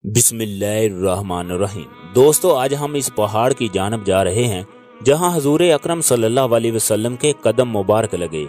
بسم اللہ الرحمن الرحیم۔ دوستو، آج ہم اس پہاڑ کی جانب جا رہے ہیں جہاں حضور اکرم صلی اللہ علیہ وسلم کے قدم مبارک لگے،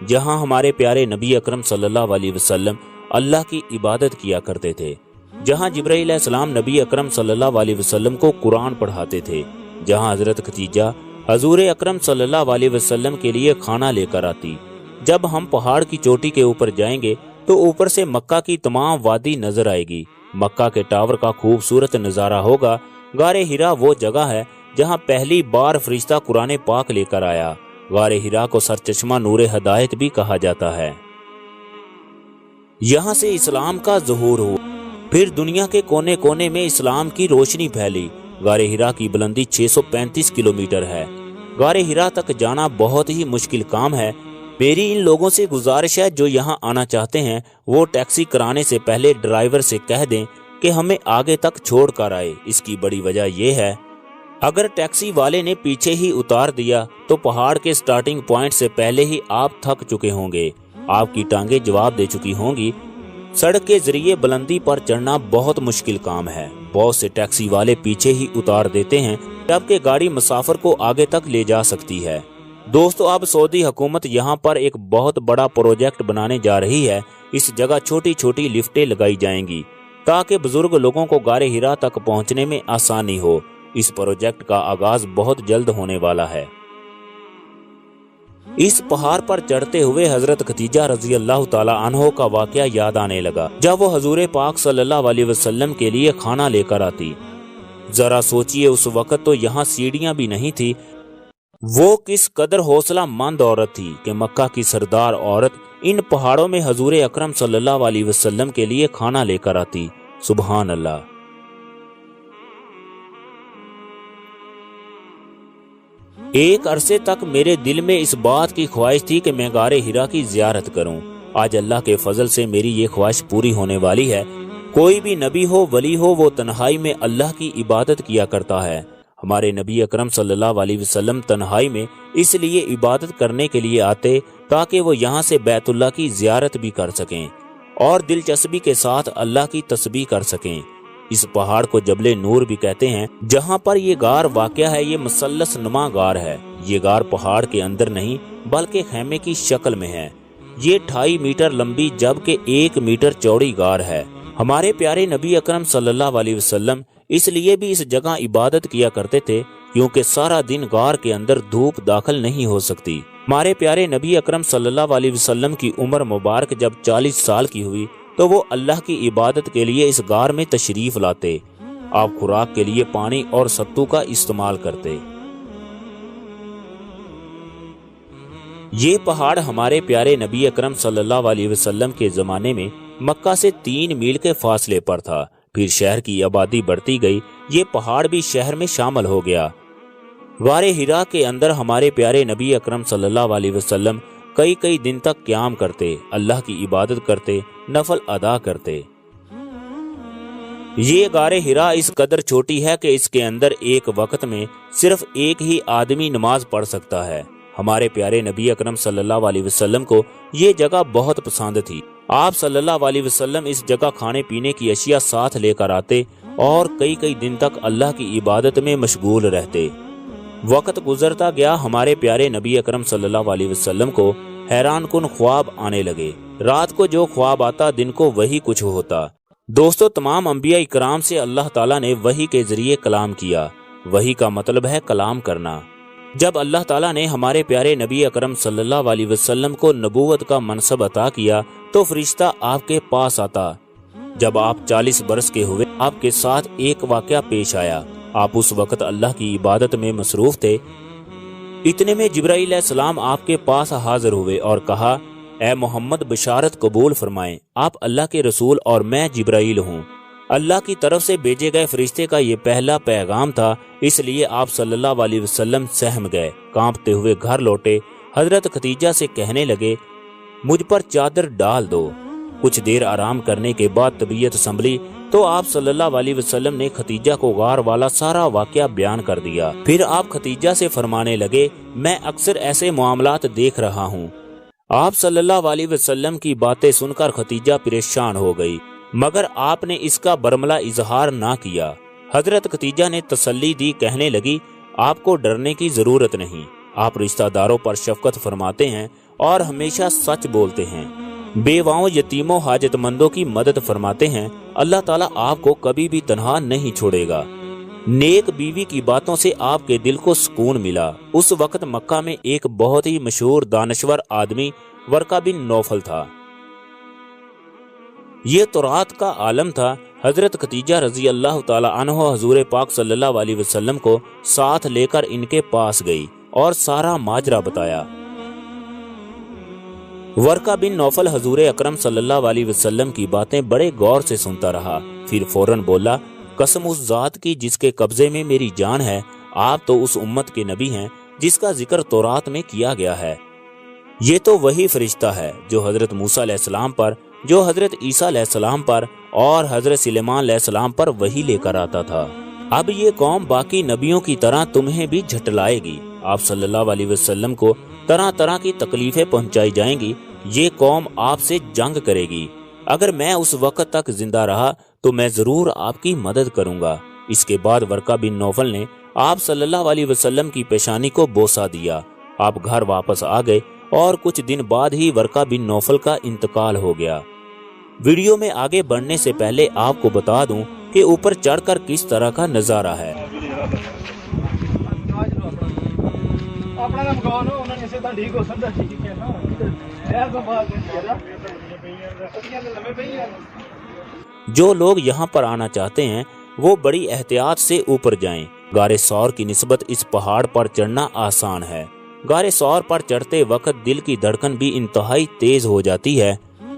جہاں ہمارے پیارے نبی اکرم صلی اللہ علیہ وسلم اللہ کی عبادت کیا کرتے تھے، جہاں جبرائیل علیہ السلام نبی اکرم صلی اللہ علیہ وسلم کو قرآن پڑھاتے تھے، جہاں حضرت خدیجہ حضور اکرم صلی اللہ علیہ وسلم کے لیے کھانا لے کر آتی۔ جب ہم پہاڑ کی چوٹی کے اوپر جائیں گے تو اوپر سے مکہ کی تمام وادی نظر آئے گی۔ مکہ کے ٹاور کا خوبصورت نظارہ ہوگا۔ غار ہرا وہ جگہ ہے جہاں پہلی بار فرشتہ قرآن پاک لے کر آیا۔ غار ہرا کو سرچشمہ نور ہدایت بھی کہا جاتا ہے۔ یہاں سے اسلام کا ظہور ہوا، پھر دنیا کے کونے کونے میں اسلام کی روشنی پھیلی۔ غار ہرا کی بلندی 635 کلومیٹر ہے۔ غار ہرا تک جانا بہت ہی مشکل کام ہے۔ میری ان لوگوں سے گزارش ہے جو یہاں آنا چاہتے ہیں وہ ٹیکسی کرانے سے پہلے ڈرائیور سے کہہ دیں کہ ہمیں آگے تک چھوڑ کر آئے۔ اس کی بڑی وجہ یہ ہے، اگر ٹیکسی والے نے پیچھے ہی اتار دیا تو پہاڑ کے سٹارٹنگ پوائنٹ سے پہلے ہی آپ تھک چکے ہوں گے، آپ کی ٹانگیں جواب دے چکی ہوں گی۔ سڑک کے ذریعے بلندی پر چڑھنا بہت مشکل کام ہے۔ بہت سے ٹیکسی والے پیچھے ہی اتار دیتے ہیں جبکہ گاڑی مسافر کو آگے تک لے جا سکتی ہے۔ دوستو، اب سعودی حکومت یہاں پر ایک بہت بڑا پروجیکٹ بنانے جا رہی ہے۔ اس جگہ چھوٹی چھوٹی لفٹیں لگائی جائیں گی تاکہ بزرگ لوگوں کو غار ہرا تک پہنچنے میں آسانی ہو۔ اس پروجیکٹ کا آغاز بہت جلد ہونے والا ہے۔ اس پہاڑ پر چڑھتے ہوئے حضرت خدیجہ رضی اللہ تعالی عنہ کا واقعہ یاد آنے لگا جب وہ حضور پاک صلی اللہ علیہ وسلم کے لیے کھانا لے کر آتی۔ ذرا سوچئے، اس وقت تو یہاں سیڑھیاں بھی نہیں تھی۔ وہ کس قدر حوصلہ مند عورت تھی کہ مکہ کی سردار عورت ان پہاڑوں میں حضور اکرم صلی اللہ علیہ وسلم کے لیے کھانا لے کر آتی۔ سبحان اللہ۔ ایک عرصے تک میرے دل میں اس بات کی خواہش تھی کہ میں غار ہرا کی زیارت کروں۔ آج اللہ کے فضل سے میری یہ خواہش پوری ہونے والی ہے۔ کوئی بھی نبی ہو، ولی ہو، وہ تنہائی میں اللہ کی عبادت کیا کرتا ہے۔ ہمارے نبی اکرم صلی اللہ علیہ وسلم تنہائی میں اس لیے عبادت کرنے کے لیے آتے تاکہ وہ یہاں سے بیت اللہ کی زیارت بھی کر سکیں اور دلچسپی کے ساتھ اللہ کی تسبیح کر سکیں۔ اس پہاڑ کو جبل نور بھی کہتے ہیں۔ جہاں پر یہ غار واقع ہے، یہ مثلث نما غار ہے۔ یہ غار پہاڑ کے اندر نہیں بلکہ خیمے کی شکل میں ہے۔ یہ 2.5 میٹر لمبی جبکہ 1 میٹر چوڑی غار ہے۔ ہمارے پیارے نبی اکرم صلی اللہ علیہ وسلم اس لیے بھی اس جگہ عبادت کیا کرتے تھے کیونکہ سارا دن غار کے اندر دھوپ داخل نہیں ہو سکتی۔ ہمارے پیارے نبی اکرم صلی اللہ علیہ وسلم کی عمر مبارک جب 40 سال کی ہوئی تو وہ اللہ کی عبادت کے لیے اس غار میں تشریف لاتے۔ آپ خوراک کے لیے پانی اور ستو کا استعمال کرتے۔ یہ پہاڑ ہمارے پیارے نبی اکرم صلی اللہ علیہ وسلم کے زمانے میں مکہ سے 3 میل کے فاصلے پر تھا۔ پھر شہر کی آبادی بڑھتی گئی، یہ پہاڑ بھی شہر میں شامل ہو گیا۔ غار ہرا کے اندر ہمارے پیارے نبی اکرم صلی اللہ علیہ وسلم کئی دن تک قیام کرتے، اللہ کی عبادت کرتے، نفل ادا کرتے۔ یہ غار ہرا اس قدر چھوٹی ہے کہ اس کے اندر ایک وقت میں صرف ایک ہی آدمی نماز پڑھ سکتا ہے۔ ہمارے پیارے نبی اکرم صلی اللہ علیہ وسلم کو یہ جگہ بہت پسند تھی۔ آپ صلی اللہ علیہ وسلم اس جگہ کھانے پینے کی اشیاء ساتھ لے کر آتے اور کئی دن تک اللہ کی عبادت میں مشغول رہتے۔ وقت گزرتا گیا، ہمارے پیارے نبی اکرم صلی اللہ علیہ وسلم کو حیران کن خواب آنے لگے۔ رات کو جو خواب آتا، دن کو وہی کچھ ہوتا۔ دوستو، تمام انبیاء اکرام سے اللہ تعالیٰ نے وحی کے ذریعے کلام کیا۔ وحی کا مطلب ہے کلام کرنا۔ جب اللہ تعالیٰ نے ہمارے پیارے نبی اکرم صلی اللہ علیہ وسلم کو نبوت کا منصب عطا کیا تو فرشتہ آپ کے پاس آتا۔ جب آپ 40 برس کے ہوئے، آپ کے ساتھ ایک واقعہ پیش آیا۔ آپ اس وقت اللہ کی عبادت میں مصروف تھے۔ اتنے میں جبرائیل علیہ السلام آپ کے پاس حاضر ہوئے اور کہا، اے محمد، بشارت قبول فرمائیں، آپ اللہ کے رسول اور میں جبرائیل ہوں۔ اللہ کی طرف سے بھیجے گئے فرشتے کا یہ پہلا پیغام تھا، اس لیے آپ صلی اللہ علیہ وسلم سہم گئے، کانپتے ہوئے گھر لوٹے۔ حضرت خدیجہ سے کہنے لگے، مجھ پر چادر ڈال دو۔ کچھ دیر آرام کرنے کے بعد طبیعت سنبھلی تو آپ صلی اللہ علیہ وسلم نے خدیجہ کو غار والا سارا واقعہ بیان کر دیا۔ پھر آپ خدیجہ سے فرمانے لگے، میں اکثر ایسے معاملات دیکھ رہا ہوں۔ آپ صلی اللہ علیہ وسلم کی باتیں سن کر خدیجہ پریشان ہو گئی۔ مگر آپ نے اس کا برملا اظہار نہ کیا۔ حضرت خدیجہ نے تسلی دی، کہنے لگی آپ کو ڈرنے کی ضرورت نہیں، آپ رشتہ داروں پر شفقت فرماتے ہیں اور ہمیشہ سچ بولتے ہیں، بیواؤں، یتیموں، حاجت مندوں کی مدد فرماتے ہیں، اللہ تعالیٰ آپ کو کبھی بھی تنہا نہیں چھوڑے گا۔ نیک بیوی کی باتوں سے آپ کے دل کو سکون ملا۔ اس وقت مکہ میں ایک بہت ہی مشہور دانشور آدمی ورقہ بن نوفل تھا۔ یہ تورات کا عالم تھا۔ حضرت خدیجہ رضی اللہ تعالی عنہ حضور پاک صلی اللہ علیہ وسلم کو ساتھ لے کر ان کے پاس گئی اور سارا ماجرا بتایا۔ ورقہ بن نوفل حضور اکرم صلی اللہ علیہ وسلم کی باتیں بڑے غور سے سنتا رہا، پھر فوراً بولا، قسم اس ذات کی جس کے قبضے میں میری جان ہے، آپ تو اس امت کے نبی ہیں جس کا ذکر تورات میں کیا گیا ہے۔ یہ تو وہی فرشتہ ہے جو حضرت موسیٰ علیہ السلام پر، جو حضرت عیسیٰ علیہ السلام پر اور حضرت سلیمان علیہ السلام پر وحی لے کر آتا تھا۔ اب یہ قوم باقی نبیوں کی طرح تمہیں بھی جھٹلائے گی، آپ صلی اللہ علیہ وسلم کو طرح طرح کی تکلیفیں پہنچائی جائیں گی، یہ قوم آپ سے جنگ کرے گی۔ اگر میں اس وقت تک زندہ رہا تو میں ضرور آپ کی مدد کروں گا۔ اس کے بعد ورقہ بن نوفل نے آپ صلی اللہ علیہ وسلم کی پیشانی کو بوسہ دیا۔ آپ گھر واپس آ گئے اور کچھ دن بعد ہی ورقہ بن نوفل کا انتقال ہو گیا۔ ویڈیو میں آگے بڑھنے سے پہلے آپ کو بتا دوں کہ اوپر چڑھ کر کس طرح کا نظارہ ہے۔ جو لوگ یہاں پر آنا چاہتے ہیں وہ بڑی احتیاط سے اوپر جائیں۔ غار ثور کی نسبت اس پہاڑ پر چڑھنا آسان ہے۔ غار ثور پر چڑھتے وقت دل کی دھڑکن بھی انتہائی تیز ہو جاتی ہے۔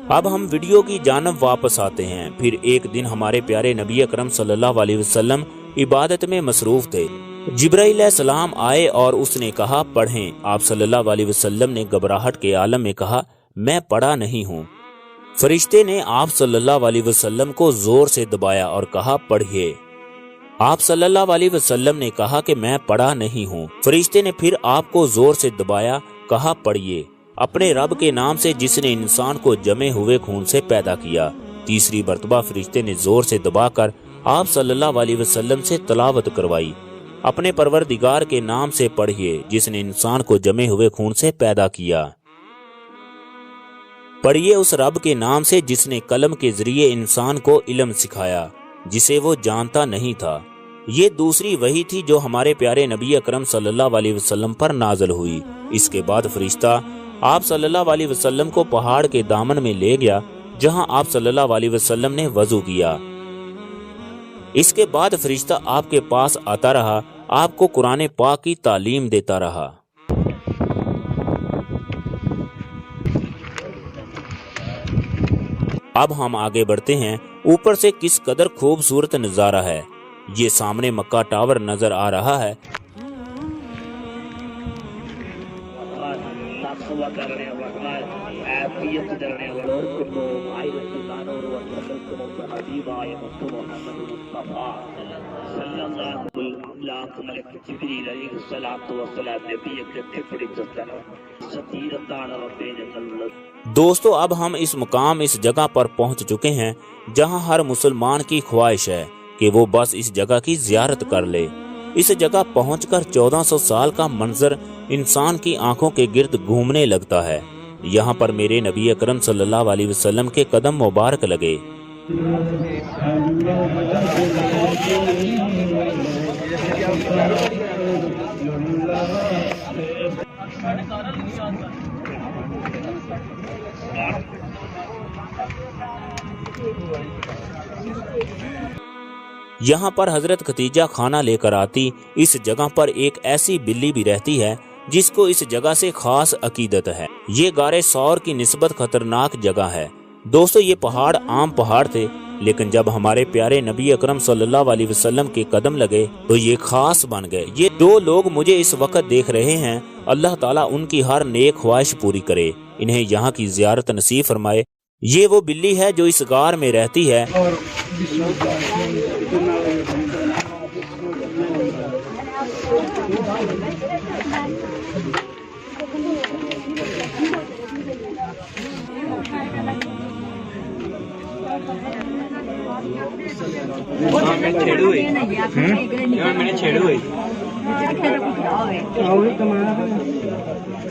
اب ہم ویڈیو کی جانب واپس آتے ہیں۔ پھر ایک دن ہمارے پیارے نبی اکرم صلی اللہ علیہ وسلم عبادت میں مصروف تھے۔ جبرائیل علیہ السلام آئے اور اس نے کہا پڑھیں۔ آپ صلی اللہ علیہ وسلم نے گھبراہٹ کے عالم میں کہا میں پڑھا نہیں ہوں۔ فرشتے نے آپ صلی اللہ علیہ وسلم کو زور سے دبایا اور کہا پڑھیے۔ آپ صلی اللہ علیہ وسلم نے کہا کہ میں پڑھا نہیں ہوں۔ فرشتے نے پھر آپ کو زور سے دبایا، کہا پڑھیے، اپنے رب کے نام سے جس نے انسان کو جمے ہوئے خون سے پیدا کیا۔ تیسری مرتبہ فرشتے نے زور سے دبا کر آپ صلی اللہ علیہ وسلم سے تلاوت کروائی، اپنے پروردگار کے نام سے پڑھیے جس نے انسان کو جمے ہوئے خون سے پیدا کیا۔ پڑھیے اس رب کے نام سے جس نے قلم کے ذریعے انسان کو علم سکھایا جسے وہ جانتا نہیں تھا۔ یہ دوسری وحی تھی جو ہمارے پیارے نبی اکرم صلی اللہ علیہ وسلم پر نازل ہوئی۔ اس کے بعد فرشتہ آپ صلی اللہ علیہ وسلم کو پہاڑ کے دامن میں لے گیا جہاں آپ صلی اللہ علیہ وسلم نے وضو کیا۔ اس کے بعد فرشتہ آپ کے پاس آتا رہا، آپ کو قرآن پاک کی تعلیم دیتا رہا۔ اب ہم آگے بڑھتے ہیں۔ اوپر سے کس قدر خوبصورت نظارہ ہے۔ یہ سامنے مکہ ٹاور نظر آ رہا ہے۔ دوستو اب ہم اس مقام، اس جگہ پر پہنچ چکے ہیں جہاں ہر مسلمان کی خواہش ہے کہ وہ بس اس جگہ کی زیارت کر لے۔ اس جگہ پہنچ کر 1400 سال کا منظر انسان کی آنکھوں کے گرد گھومنے لگتا ہے۔ یہاں پر میرے نبی اکرم صلی اللہ علیہ وسلم کے قدم مبارک لگے۔ یہاں پر حضرت خدیجہ کھانا لے کر آتی۔ اس جگہ پر ایک ایسی بلی بھی رہتی ہے جس کو اس جگہ سے خاص عقیدت ہے۔ یہ غار ثور کی نسبت خطرناک جگہ ہے۔ دوستو یہ پہاڑ عام پہاڑ تھے، لیکن جب ہمارے پیارے نبی اکرم صلی اللہ علیہ وسلم کے قدم لگے تو یہ خاص بن گئے۔ یہ دو لوگ مجھے اس وقت دیکھ رہے ہیں، اللہ تعالیٰ ان کی ہر نیک خواہش پوری کرے، انہیں یہاں کی زیارت نصیب فرمائے۔ یہ وہ بلی ہے جو اس غار میں رہتی ہے۔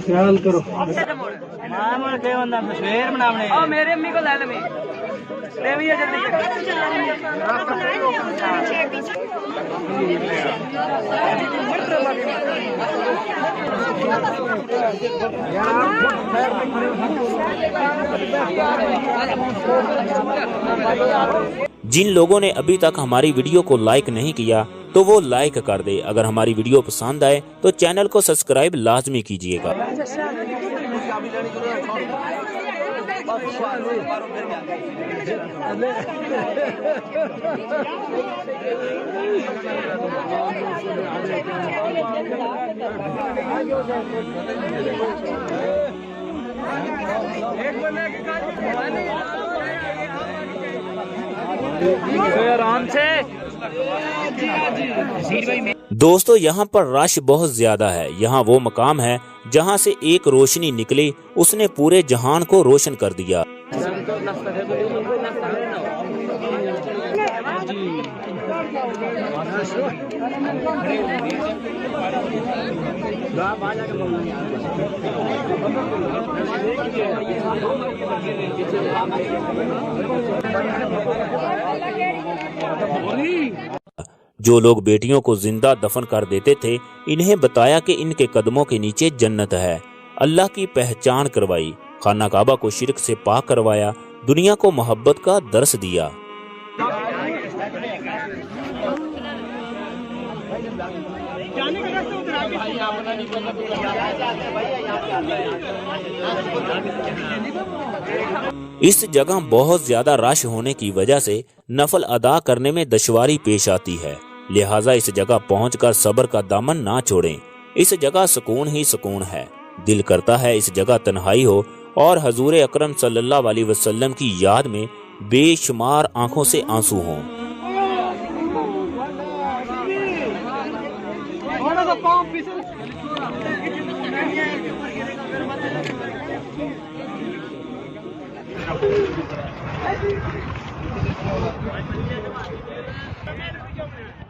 خیال کرو میری امی کو لے لیں جن لوگوں نے ابھی تک ہماری ویڈیو کو لائک نہیں کیا تو وہ لائک کر دے. اگر ہماری ویڈیو پسند آئے تو چینل کو سبسکرائب لازمی کیجیے گا. دوستو یہاں پر رش بہت زیادہ ہے. یہاں وہ مقام ہے جہاں سے ایک روشنی نکلی, اس نے پورے جہان کو روشن کر دیا. جو لوگ بیٹیوں کو زندہ دفن کر دیتے تھے انہیں بتایا کہ ان کے قدموں کے نیچے جنت ہے. اللہ کی پہچان کروائی, خانہ کعبہ کو شرک سے پاک کروایا, دنیا کو محبت کا درس دیا. اس جگہ بہت زیادہ رش ہونے کی وجہ سے نفل ادا کرنے میں دشواری پیش آتی ہے, لہٰذا اس جگہ پہنچ کر صبر کا دامن نہ چھوڑیں. اس جگہ سکون ہی سکون ہے. دل کرتا ہے اس جگہ تنہائی ہو اور حضور اکرم صلی اللہ علیہ وسلم کی یاد میں بے شمار آنکھوں سے آنسو ہوں. Thank you.